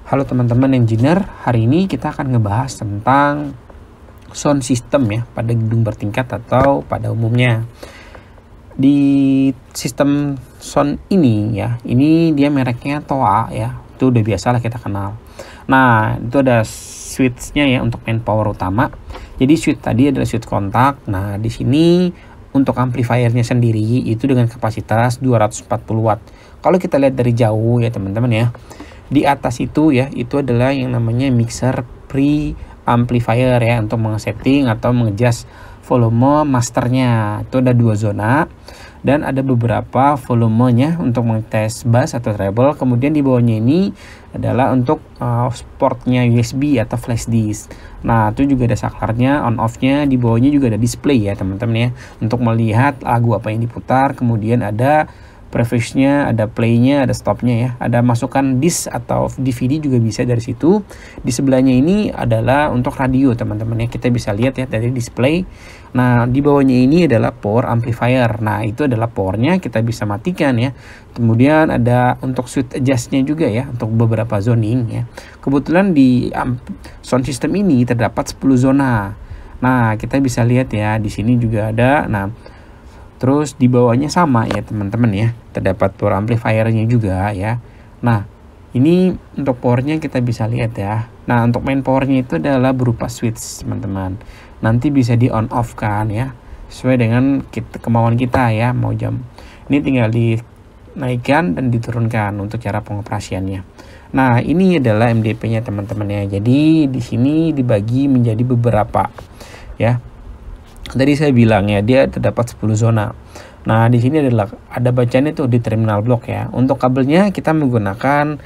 Halo teman-teman engineer, hari ini kita akan ngebahas tentang sound system ya pada gedung bertingkat atau pada umumnya. Di sistem sound ini ya, ini dia mereknya TOA ya, itu udah biasa lah kita kenal. Nah, itu ada switch-nya ya untuk main power utama. Jadi switch tadi adalah switch kontak. Nah, di sini untuk amplifiernya sendiri itu dengan kapasitas 240 watt. Kalau kita lihat dari jauh ya teman-teman ya, di atas itu ya, itu adalah yang namanya mixer pre-amplifier ya, untuk setting atau mengejas volume masternya. Itu ada 2 zona dan ada beberapa volumenya untuk mengetes bass atau treble. Kemudian di bawahnya ini adalah untuk portnya USB atau flash disk. Nah, itu juga ada saklarnya, on off-nya. Di bawahnya juga ada display ya teman-teman ya, untuk melihat lagu apa yang diputar. Kemudian ada previous-nya, ada play-nya, ada stop-nya ya. Ada masukan disk atau DVD juga bisa dari situ. Di sebelahnya ini adalah untuk radio teman-teman ya. Kita bisa lihat ya dari display. Nah, di bawahnya ini adalah power amplifier. Nah, itu adalah powernya, kita bisa matikan ya. Kemudian ada untuk switch adjust-nya juga ya, untuk beberapa zoning ya. Kebetulan di sound system ini terdapat 10 zona. Nah, kita bisa lihat ya, di sini juga ada. Nah, terus di bawahnya sama ya teman-teman ya, terdapat power amplifiernya juga ya. Nah, ini untuk powernya kita bisa lihat ya. Nah, untuk main powernya itu adalah berupa switch teman-teman. Nanti bisa di on off kan ya, sesuai dengan kemauan kita ya, mau jam. Ini tinggal dinaikkan dan diturunkan untuk cara pengoperasiannya. Nah, ini adalah MDP-nya teman-teman ya. Jadi di sini dibagi menjadi beberapa ya. Tadi saya bilang ya, dia terdapat 10 zona. Nah, di sini adalah ada bacaan itu di terminal block ya. Untuk kabelnya kita menggunakan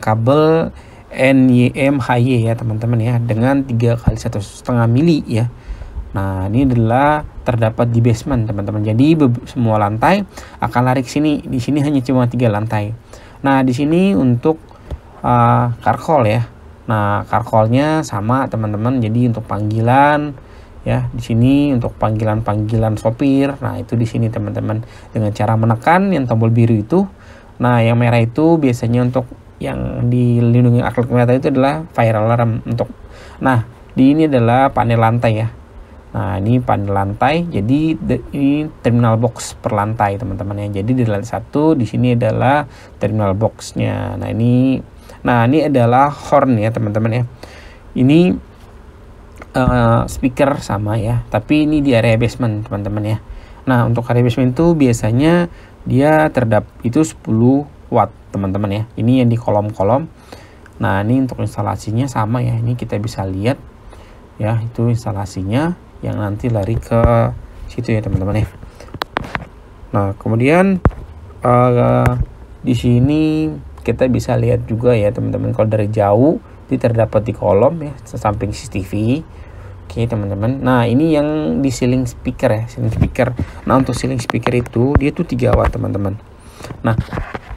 kabel NYM-HY ya teman-teman ya, dengan 3 kali 1,5 mili ya. Nah, ini adalah terdapat di basement teman-teman. Jadi semua lantai akan lari ke sini. Di sini hanya cuma 3 lantai. Nah, di sini untuk carcall ya. Nah, carcallnya sama teman-teman. Jadi untuk panggilan ya, di sini untuk panggilan sopir. Nah, itu di sini teman-teman dengan cara menekan yang tombol biru itu. Nah, yang merah itu biasanya untuk yang dilindungi aklik merah itu adalah fire alarm untuk. Nah, di ini adalah panel lantai ya. Nah, ini panel lantai. Jadi ini terminal box per lantai teman-teman ya. Jadi di lantai 1 di sini adalah terminal boxnya. Nah, ini adalah horn ya teman-teman ya. Ini speaker sama ya, tapi ini di area basement teman-teman ya. Nah, untuk area basement itu biasanya dia itu 10 watt teman-teman ya. Ini yang di kolom-kolom. Nah, ini untuk instalasinya sama ya, ini kita bisa lihat ya, itu instalasinya yang nanti lari ke situ ya teman-teman ya. Nah, kemudian di sini kita bisa lihat juga ya teman-teman, kalau dari jauh ini terdapat di kolom ya, samping CCTV. Oke teman-teman. Nah, ini yang di ceiling speaker ya, ceiling speaker. Nah, untuk ceiling speaker itu dia tuh 3 watt teman-teman. Nah,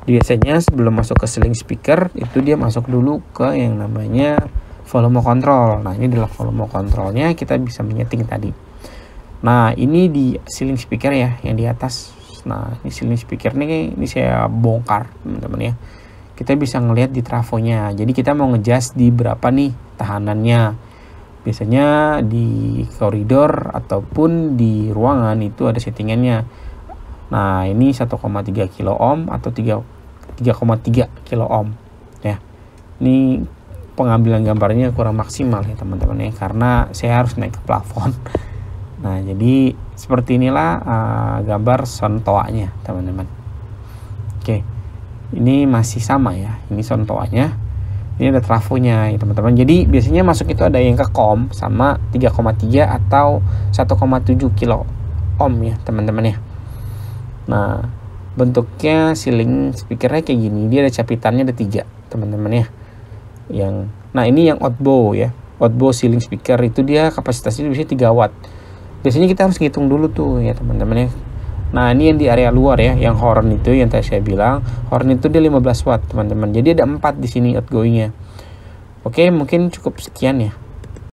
biasanya sebelum masuk ke ceiling speaker itu dia masuk dulu ke yang namanya volume control. Nah, ini adalah volume controlnya, kita bisa menyeting tadi. Nah, ini di ceiling speaker ya, yang di atas. Nah, ini ceiling speaker ini saya bongkar teman-teman ya. Kita bisa ngelihat di trafonya. Jadi kita mau ngejas di berapa nih tahanannya. Biasanya di koridor ataupun di ruangan itu ada settingannya. Nah, ini 1,3 kilo ohm atau 3,3 kilo ohm ya. Ini pengambilan gambarnya kurang maksimal ya teman-teman ya, karena saya harus naik ke plafon. Nah, jadi seperti inilah gambar sound toa-nya teman-teman. Oke. Ini masih sama ya, ini sound toa-nya. Ini ada trafonya ya teman-teman. Jadi biasanya masuk itu ada yang ke com sama 3,3 atau 1,7 kilo ohm ya teman-teman ya. Nah, bentuknya ceiling speakernya kayak gini. Dia ada capitannya ada 3 teman-teman ya. Nah, ini yang outbow ya. Outbow ceiling speaker itu dia kapasitasnya bisa 3 watt. Biasanya kita harus ngitung dulu tuh ya teman-teman ya. Nah, ini yang di area luar ya, yang horn itu yang tadi saya bilang, horn itu dia 15 watt teman-teman. Jadi ada 4 di sini outgoingnya. Oke, mungkin cukup sekian ya.